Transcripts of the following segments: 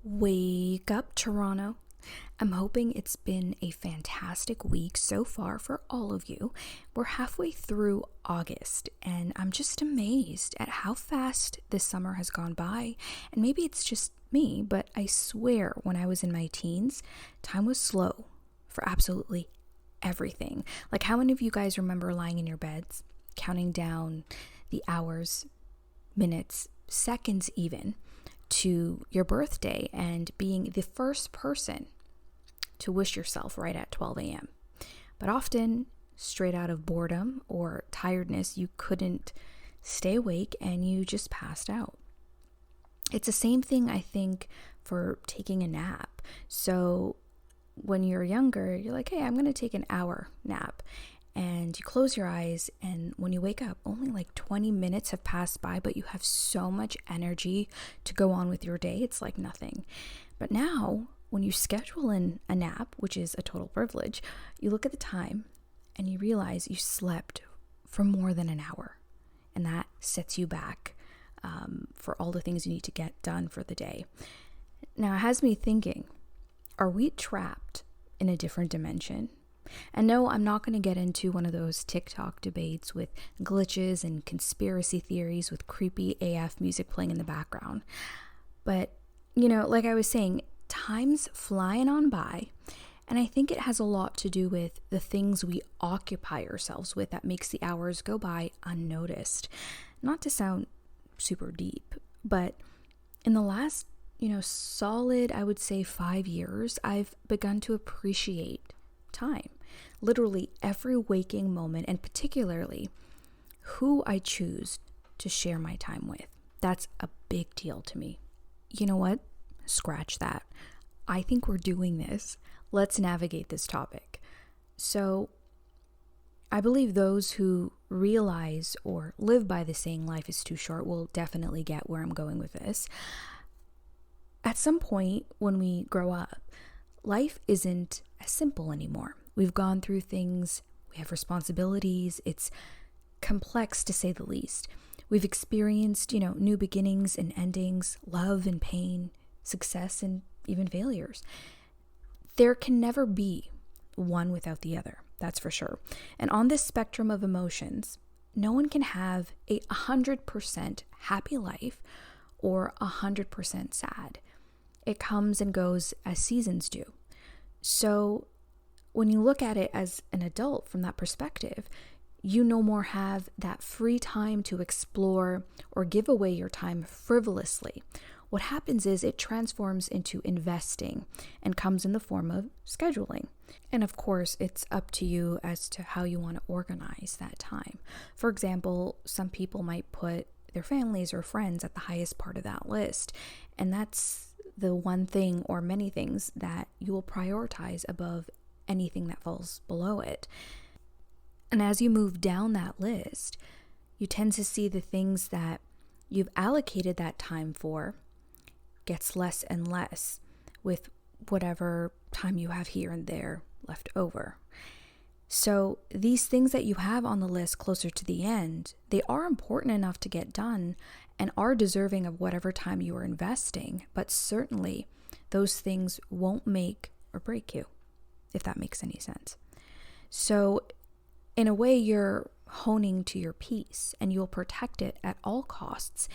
Wake up, Toronto. I'm hoping it's been a fantastic week so far for all of you. We're halfway through August, and I'm just amazed at how fast this summer has gone by. And maybe it's just me, but I swear when I was in my teens, time was slow for absolutely everything. Like, how many of you guys remember lying in your beds, counting down the hours, minutes, seconds even, to your birthday and being the first person to wish yourself right at 12 a.m. But often, straight out of boredom or tiredness, you couldn't stay awake and you just passed out. It's the same thing, I think, for taking a nap. So when you're younger, you're like, hey, I'm going to take an hour nap. And you close your eyes, and when you wake up, only like 20 minutes have passed by, but you have so much energy to go on with your day. It's like nothing. But now, when you schedule in a nap, which is a total privilege, you look at the time and you realize you slept for more than an hour. And that sets you back for all the things you need to get done for the day. Now, it has me thinking, are we trapped in a different dimension? And no, I'm not going to get into one of those TikTok debates with glitches and conspiracy theories with creepy AF music playing in the background. But, like I was saying, time's flying on by, and I think it has a lot to do with the things we occupy ourselves with that makes the hours go by unnoticed. Not to sound super deep, but in the last, solid, I would say 5 years, I've begun to appreciate time. Literally every waking moment, and particularly who I choose to share my time with. That's a big deal to me. You know what? Scratch that. I think we're doing this. Let's navigate this topic. So, I believe those who realize or live by the saying life is too short will definitely get where I'm going with this. At some point when we grow up, life isn't as simple anymore. We've gone through things, we have responsibilities, it's complex to say the least. We've experienced, new beginnings and endings, love and pain, success and even failures. There can never be one without the other, that's for sure. And on this spectrum of emotions, no one can have a 100% happy life or 100% sad. It comes and goes as seasons do. So when you look at it as an adult from that perspective, you no more have that free time to explore or give away your time frivolously. What happens is it transforms into investing and comes in the form of scheduling. And of course, it's up to you as to how you want to organize that time. For example, some people might put their families or friends at the highest part of that list. And that's the one thing or many things that you will prioritize above anything that falls below it. And as you move down that list, you tend to see the things that you've allocated that time for gets less and less with whatever time you have here and there left over. So these things that you have on the list closer to the end, they are important enough to get done and are deserving of whatever time you are investing, but certainly those things won't make or break you, if that makes any sense. So in a way, you're honing to your peace and you'll protect it at all costs,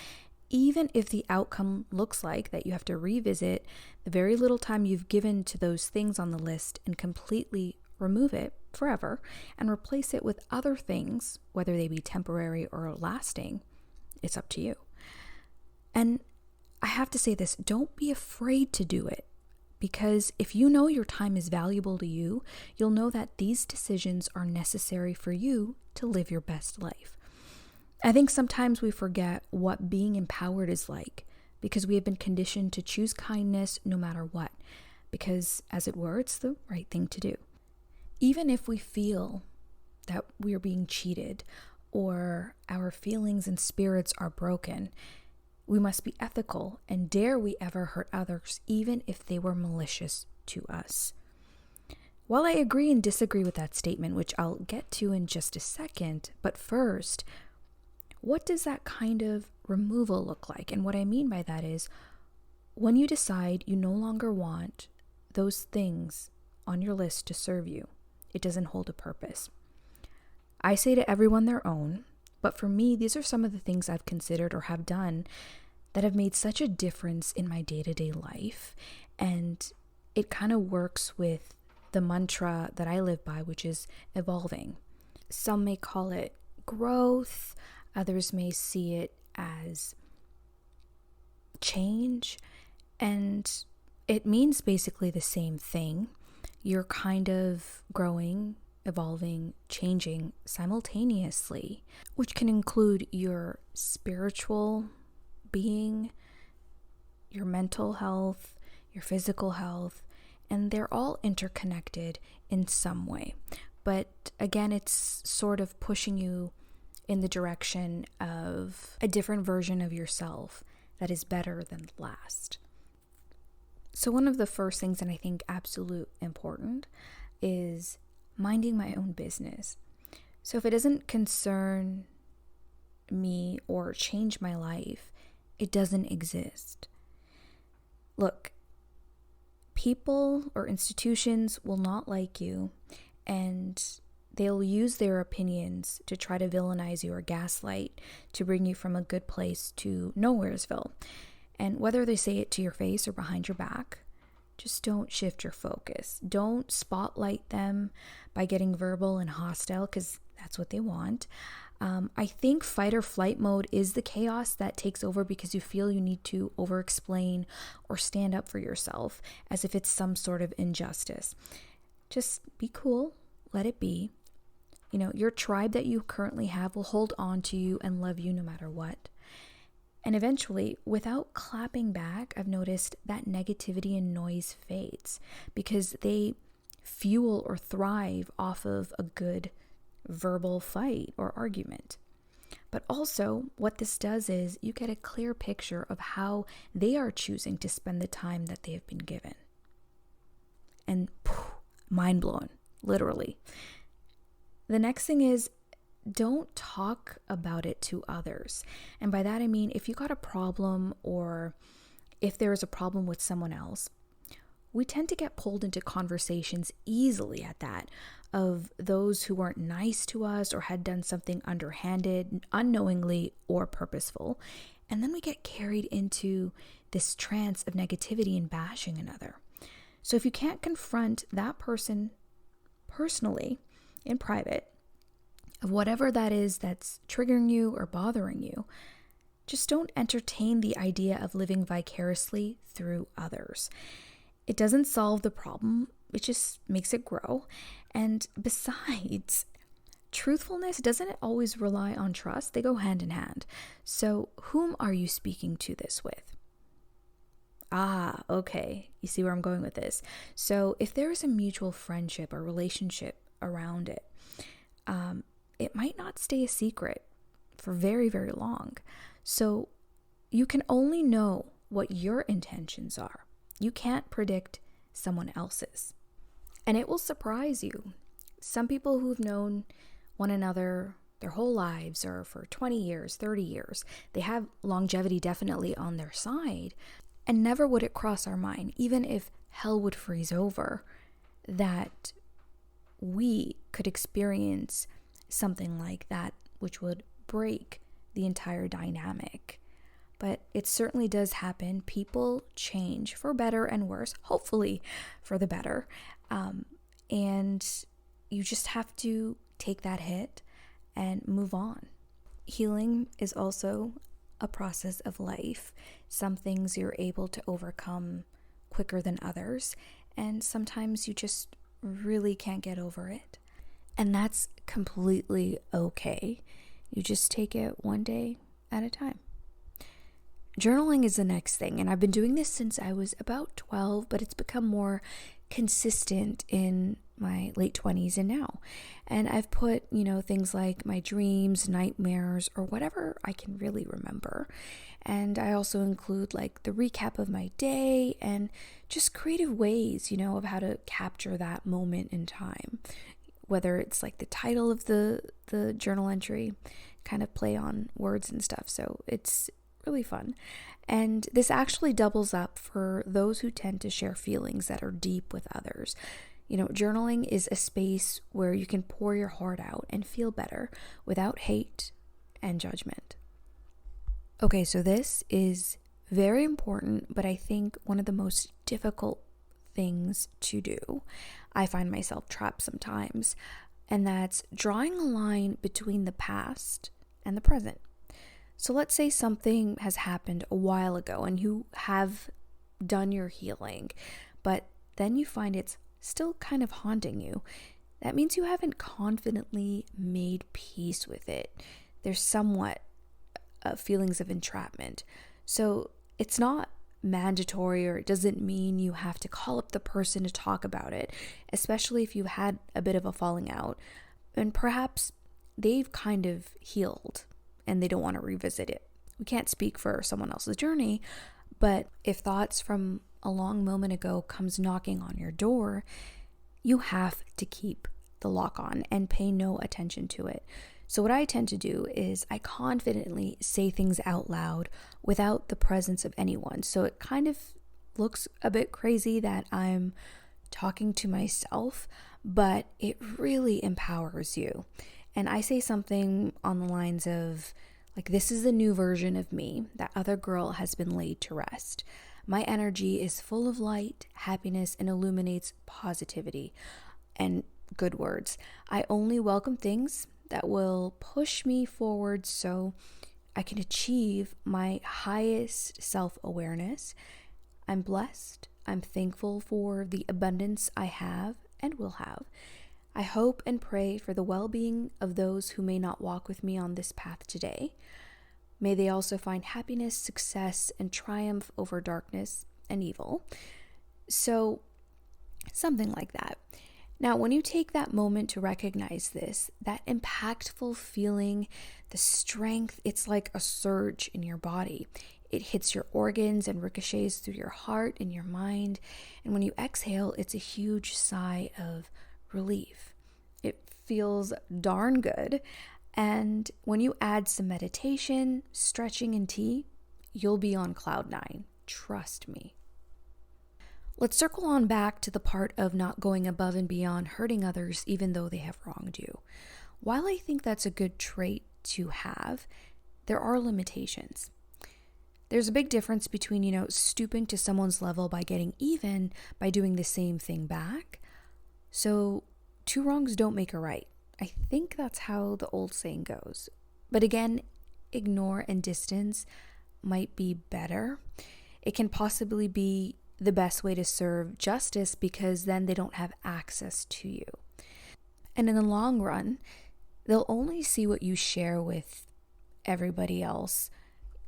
even if the outcome looks like that you have to revisit the very little time you've given to those things on the list and completely remove it forever and replace it with other things, whether they be temporary or lasting. It's up to you. And I have to say this, don't be afraid to do it. Because if you know your time is valuable to you, you'll know that these decisions are necessary for you to live your best life. I think sometimes we forget what being empowered is like because we have been conditioned to choose kindness no matter what, because as it were, it's the right thing to do. Even if we feel that we are being cheated or our feelings and spirits are broken, we must be ethical, and dare we ever hurt others, even if they were malicious to us. While I agree and disagree with that statement, which I'll get to in just a second, but first, what does that kind of removal look like? And what I mean by that is, when you decide you no longer want those things on your list to serve you, it doesn't hold a purpose. I say to everyone their own, but for me, these are some of the things I've considered or have done that have made such a difference in my day-to-day life. And it kind of works with the mantra that I live by, which is evolving. Some may call it growth, others may see it as change, and it means basically the same thing. You're kind of growing, evolving, changing simultaneously, which can include your spiritual being, your mental health, your physical health, and they're all interconnected in some way. But again, it's sort of pushing you in the direction of a different version of yourself that is better than last. So one of the first things, and I think absolute important, is minding my own business. So if it doesn't concern me or change my life, it doesn't exist. Look, people or institutions will not like you, and they'll use their opinions to try to villainize you or gaslight to bring you from a good place to nowheresville. And whether they say it to your face or behind your back, just don't shift your focus. Don't spotlight them by getting verbal and hostile, because that's what they want. I think fight or flight mode is the chaos that takes over because you feel you need to over-explain or stand up for yourself as if it's some sort of injustice. Just be cool, let it be. You know, your tribe that you currently have will hold on to you and love you no matter what. And eventually, without clapping back, I've noticed that negativity and noise fades because they fuel or thrive off of a good verbal fight or argument. But also, what this does is you get a clear picture of how they are choosing to spend the time that they have been given. And mind blown, literally. The next thing is, don't talk about it to others. And by that I mean, if you got a problem or if there is a problem with someone else, we tend to get pulled into conversations easily at that of those who weren't nice to us or had done something underhanded, unknowingly, or purposeful. And then we get carried into this trance of negativity and bashing another. So if you can't confront that person personally, in private, of whatever that is that's triggering you or bothering you, just don't entertain the idea of living vicariously through others. It doesn't solve the problem, it just makes it grow. And besides, truthfulness doesn't always rely on trust, they go hand in hand. So whom are you speaking to this with? Okay, you see where I'm going with this. So if there is a mutual friendship or relationship around it, it might not stay a secret for very, very long. So you can only know what your intentions are. You can't predict someone else's. And it will surprise you. Some people who've known one another their whole lives, or for 20 years, 30 years, they have longevity definitely on their side. And never would it cross our mind, even if hell would freeze over, that we could experience something like that, which would break the entire dynamic. But it certainly does happen. People change for better and worse, hopefully for the better. And you just have to take that hit and move on. Healing is also a process of life. Some things you're able to overcome quicker than others, and sometimes you just really can't get over it. And that's completely okay. You just take it one day at a time. Journaling is the next thing, and I've been doing this since I was about 12, but it's become more consistent in my late 20s and now. And I've put, things like my dreams, nightmares, or whatever I can really remember. And I also include like the recap of my day and just creative ways, of how to capture that moment in time. Whether it's like the title of the journal entry, kind of play on words and stuff. So it's really fun. And this actually doubles up for those who tend to share feelings that are deep with others. Journaling is a space where you can pour your heart out and feel better without hate and judgment. Okay, so this is very important, but I think one of the most difficult things to do. I find myself trapped sometimes, and that's drawing a line between the past and the present. So let's say something has happened a while ago and you have done your healing, but then you find it's still kind of haunting you. That means you haven't confidently made peace with it. There's somewhat feelings of entrapment. So it's not mandatory, or it doesn't mean you have to call up the person to talk about it, especially if you had a bit of a falling out and perhaps they've kind of healed and they don't want to revisit it. We can't speak for someone else's journey, but if thoughts from a long moment ago comes knocking on your door, you have to keep the lock on and pay no attention to it. So what I tend to do is I confidently say things out loud without the presence of anyone. So it kind of looks a bit crazy that I'm talking to myself, but it really empowers you. And I say something on the lines of, like, this is a new version of me. That other girl has been laid to rest. My energy is full of light, happiness, and illuminates positivity and good words. I only welcome things that will push me forward so I can achieve my highest self-awareness. I'm blessed. I'm thankful for the abundance I have and will have. I hope and pray for the well-being of those who may not walk with me on this path today. May they also find happiness, success, and triumph over darkness and evil. So, something like that. Now, when you take that moment to recognize this, that impactful feeling, the strength, it's like a surge in your body. It hits your organs and ricochets through your heart and your mind. And when you exhale, it's a huge sigh of relief. It feels darn good. And when you add some meditation, stretching, and tea, you'll be on cloud 9. Trust me. Let's circle on back to the part of not going above and beyond hurting others even though they have wronged you. While I think that's a good trait to have, there are limitations. There's a big difference between, stooping to someone's level by getting even by doing the same thing back. So 2 wrongs don't make a right. I think that's how the old saying goes. But again, ignore and distance might be better. It can possibly be the best way to serve justice because then they don't have access to you. And in the long run, they'll only see what you share with everybody else,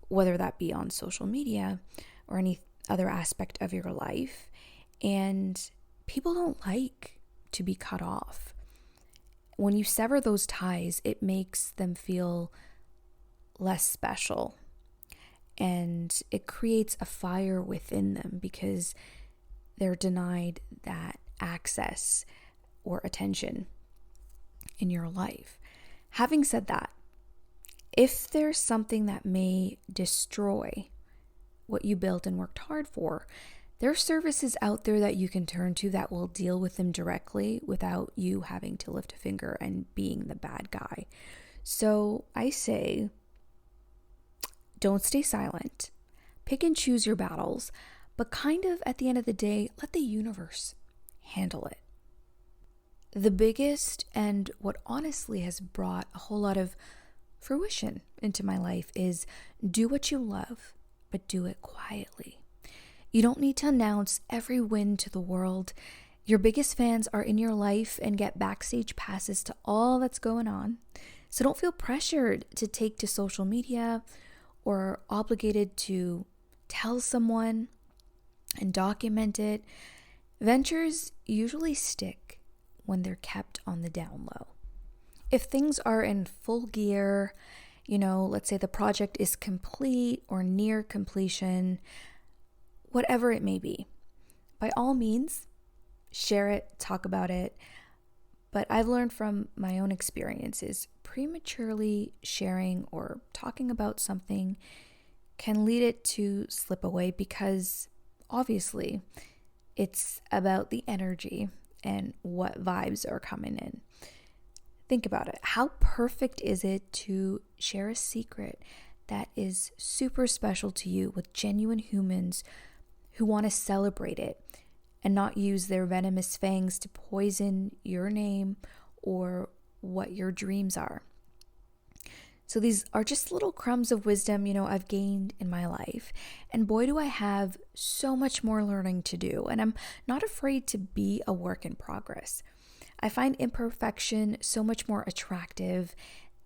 whether that be on social media or any other aspect of your life. And people don't like to be cut off. When you sever those ties, it makes them feel less special. And it creates a fire within them because they're denied that access or attention in your life. Having said that, if there's something that may destroy what you built and worked hard for, there are services out there that you can turn to that will deal with them directly without you having to lift a finger and being the bad guy. So I say, don't stay silent. Pick and choose your battles, but kind of at the end of the day, let the universe handle it. The biggest and what honestly has brought a whole lot of fruition into my life is do what you love, but do it quietly. You don't need to announce every win to the world. Your biggest fans are in your life and get backstage passes to all that's going on. So don't feel pressured to take to social media or obligated to tell someone and document it. Ventures usually stick when they're kept on the down low. If things are in full gear, let's say the project is complete or near completion, whatever it may be, by all means, share it, talk about it. But I've learned from my own experiences, prematurely sharing or talking about something can lead it to slip away because obviously it's about the energy and what vibes are coming in. Think about it. How perfect is it to share a secret that is super special to you with genuine humans who want to celebrate it and not use their venomous fangs to poison your name or what your dreams are? So these are just little crumbs of wisdom, I've gained in my life. And boy, do I have so much more learning to do. And I'm not afraid to be a work in progress. I find imperfection so much more attractive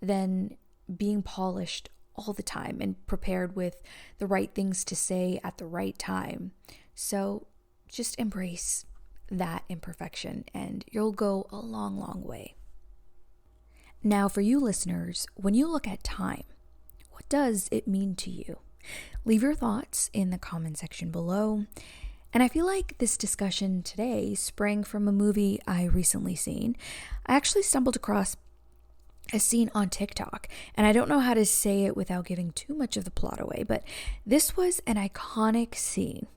than being polished all the time and prepared with the right things to say at the right time. So just embrace that imperfection and you'll go a long, long way. Now, for you listeners, when you look at time, what does it mean to you? Leave your thoughts in the comment section below. And I feel like this discussion today sprang from a movie I recently seen. I actually stumbled across a scene on TikTok, and I don't know how to say it without giving too much of the plot away, but this was an iconic scene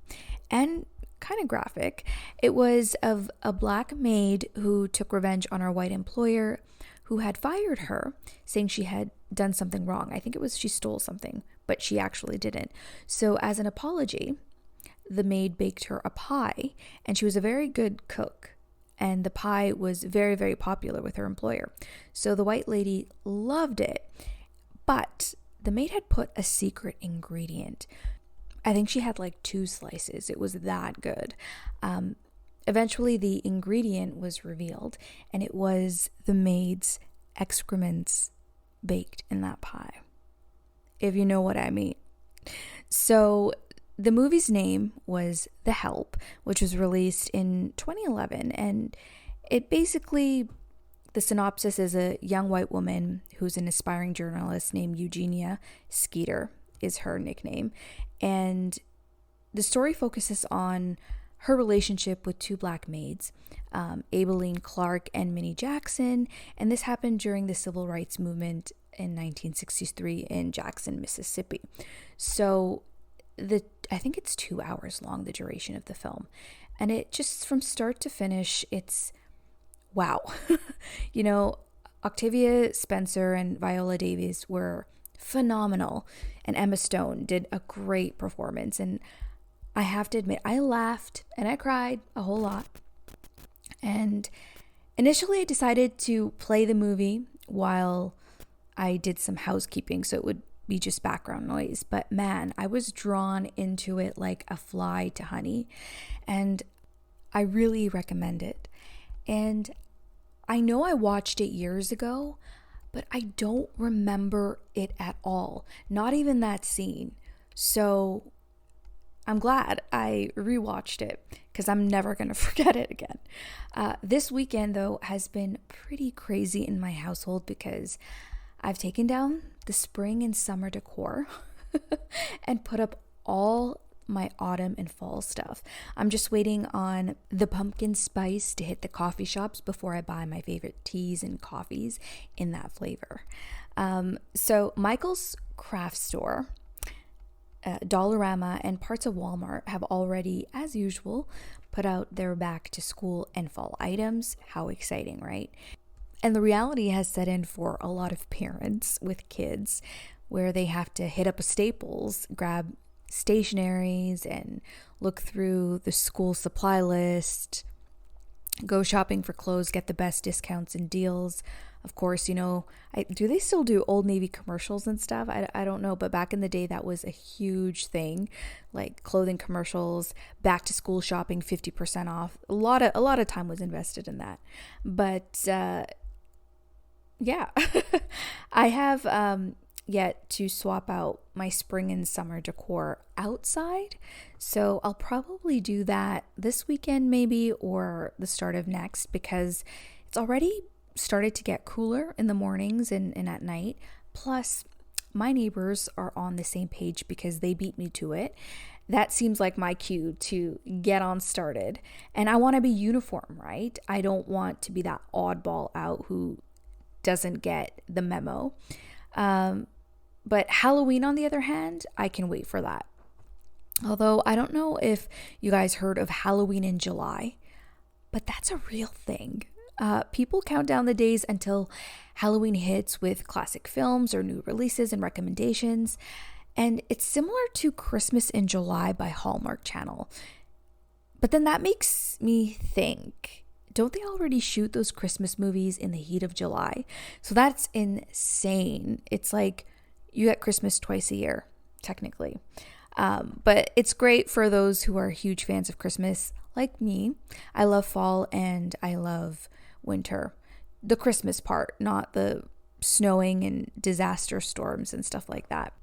and kind of graphic. It was of a black maid who took revenge on her white employer who had fired her, saying she had done something wrong. I think it was she stole something, but she actually didn't. So as an apology, the maid baked her a pie, and she was a very good cook. And the pie was very, very popular with her employer. So the white lady loved it, but the maid had put a secret ingredient. I think she had like 2 slices. It was that good. Eventually, the ingredient was revealed, and it was the maid's excrements baked in that pie, if you know what I mean. So the movie's name was The Help, which was released in 2011, and it basically, the synopsis is a young white woman who's an aspiring journalist named Eugenia Skeeter is her nickname, and the story focuses on her relationship with 2 black maids, Aibileen Clark and Minnie Jackson, and this happened during the Civil Rights Movement in 1963 in Jackson, Mississippi. So I think it's 2 hours long, the duration of the film, and it just from start to finish, it's wow. Octavia Spencer and Viola Davis were phenomenal, and Emma Stone did a great performance, and I have to admit, I laughed and I cried a whole lot. And initially I decided to play the movie while I did some housekeeping, so it would be just background noise. But man, I was drawn into it like a fly to honey, and I really recommend it. And I know I watched it years ago, but I don't remember it at all, not even that scene. So I'm glad I rewatched it because I'm never going to forget it again. This weekend, though, has been pretty crazy in my household because I've taken down the spring and summer decor and put up all my autumn and fall stuff. I'm just waiting on the pumpkin spice to hit the coffee shops before I buy my favorite teas and coffees in that flavor. So Michael's Craft Store, Dollarama, and parts of Walmart have already, as usual, put out their back to school and fall items. How exciting, right? And the reality has set in for a lot of parents with kids where they have to hit up a Staples, grab stationaries, and look through the school supply list, go shopping for clothes, get the best discounts and deals. Of course, do they still do Old Navy commercials and stuff? I don't know, but back in the day, that was a huge thing, like clothing commercials, back to school shopping, 50% off. A lot of time was invested in that. But yeah, I have yet to swap out my spring and summer decor outside, so I'll probably do that this weekend maybe, or the start of next, because it's already started to get cooler in the mornings and at night. Plus, my neighbors are on the same page because they beat me to it. That seems like my cue to get on started. And I want to be uniform, right? I don't want to be that oddball out who doesn't get the memo. But Halloween, on the other hand, I can wait for that. Although I don't know if you guys heard of Halloween in July, but that's a real thing. People count down the days until Halloween hits with classic films or new releases and recommendations. And it's similar to Christmas in July by Hallmark Channel. But then that makes me think, don't they already shoot those Christmas movies in the heat of July? So that's insane. It's like you get Christmas twice a year, technically. But it's great for those who are huge fans of Christmas, like me. I love fall and I love winter. The Christmas part, not the snowing and disaster storms and stuff like that.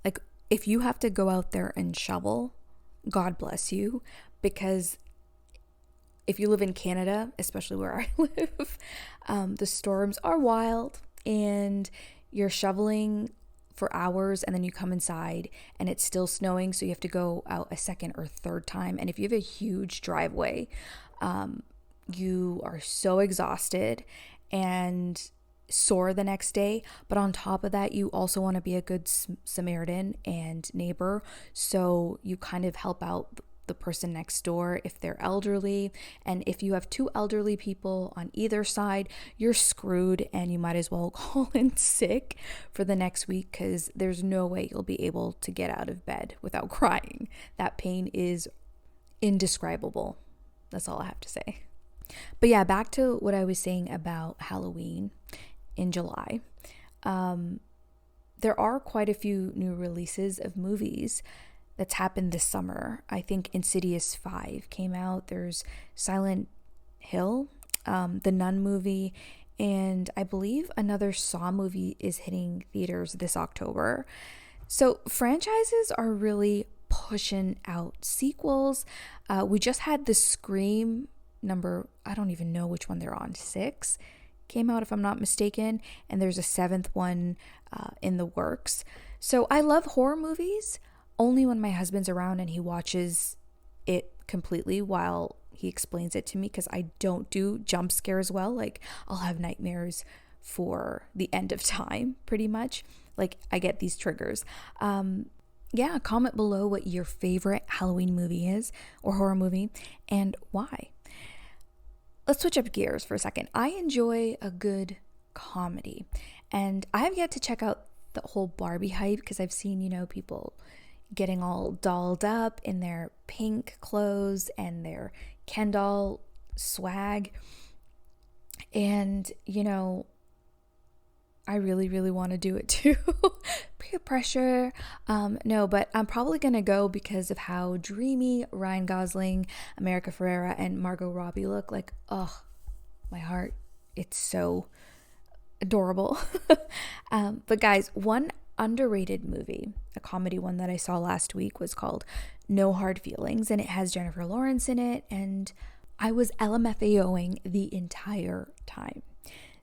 Like, if you have to go out there and shovel, God bless you, because if you live in Canada, especially where I live, the storms are wild and you're shoveling for hours and then you come inside and it's still snowing, so you have to go out a second or third time. And if you have a huge driveway, you are so exhausted and sore the next day. But on top of that, you also want to be a good Samaritan and neighbor, so you kind of help out the person next door if they're elderly. And if you have two elderly people on either side, you're screwed and you might as well call in sick for the next week, because there's no way you'll be able to get out of bed without crying. That pain is indescribable. That's all I have to say. But yeah, back to what I was saying about Halloween in July. There are quite a few new releases of movies that's happened this summer. I think Insidious 5 came out. There's Silent Hill, the Nun movie, and I believe another Saw movie is hitting theaters this October. So franchises are really pushing out sequels. We just had the Scream number, I don't even know which one they're on, 6 came out if I'm not mistaken, and there's a 7th one in the works. So I love horror movies only when my husband's around and he watches it completely while he explains it to me, because I don't do jump scares well. Like, I'll have nightmares for the end of time, pretty much. Like, I get these triggers. Yeah, comment below what your favorite Halloween movie is, or horror movie, and why. Let's switch up gears for a second. I enjoy a good comedy, and I have yet to check out the whole Barbie hype, because I've seen, people getting all dolled up in their pink clothes and their Ken doll swag. And, I really, really want to do it too. Peer pressure. No, but I'm probably going to go because of how dreamy Ryan Gosling, America Ferrera, and Margot Robbie look. Like, oh, my heart. It's so adorable. But guys, one underrated movie, a comedy one that I saw last week, was called No Hard Feelings, and it has Jennifer Lawrence in it, and I was LMFAOing the entire time.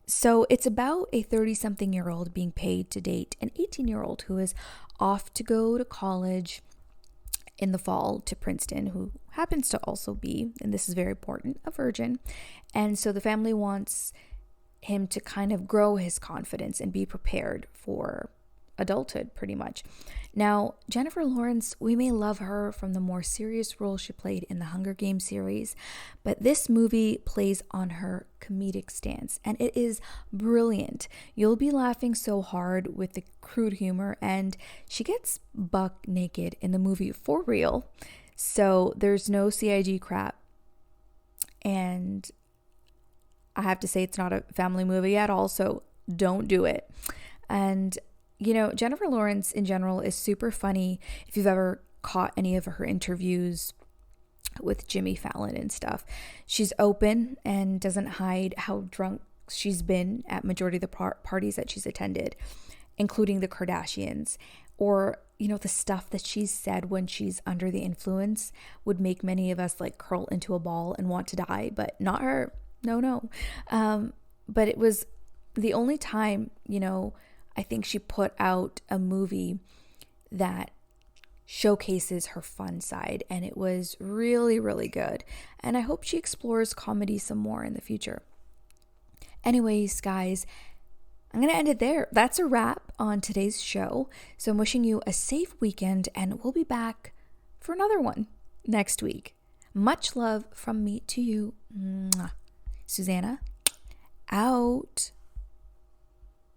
So it's about a 30-something-year-old being paid to date an 18-year-old who is off to go to college in the fall to Princeton, who happens to also be, and this is very important, a virgin. And so the family wants him to kind of grow his confidence and be prepared for adulthood, pretty much. Now, Jennifer Lawrence, we may love her from the more serious role she played in the Hunger Games series, but this movie plays on her comedic stance, and it is brilliant. You'll be laughing so hard with the crude humor, and she gets buck naked in the movie for real, so there's no CIG crap. And I have to say, it's not a family movie at all, so don't do it. And Jennifer Lawrence in general is super funny. If you've ever caught any of her interviews with Jimmy Fallon and stuff, she's open and doesn't hide how drunk she's been at majority of the parties that she's attended, including the Kardashians. Or, the stuff that she's said when she's under the influence would make many of us like curl into a ball and want to die, but not her. No. But it was the only time, I think she put out a movie that showcases her fun side, and it was really, really good. And I hope she explores comedy some more in the future. Anyways, guys, I'm going to end it there. That's a wrap on today's show. So I'm wishing you a safe weekend, and we'll be back for another one next week. Much love from me to you. Mwah. Suzanna, out.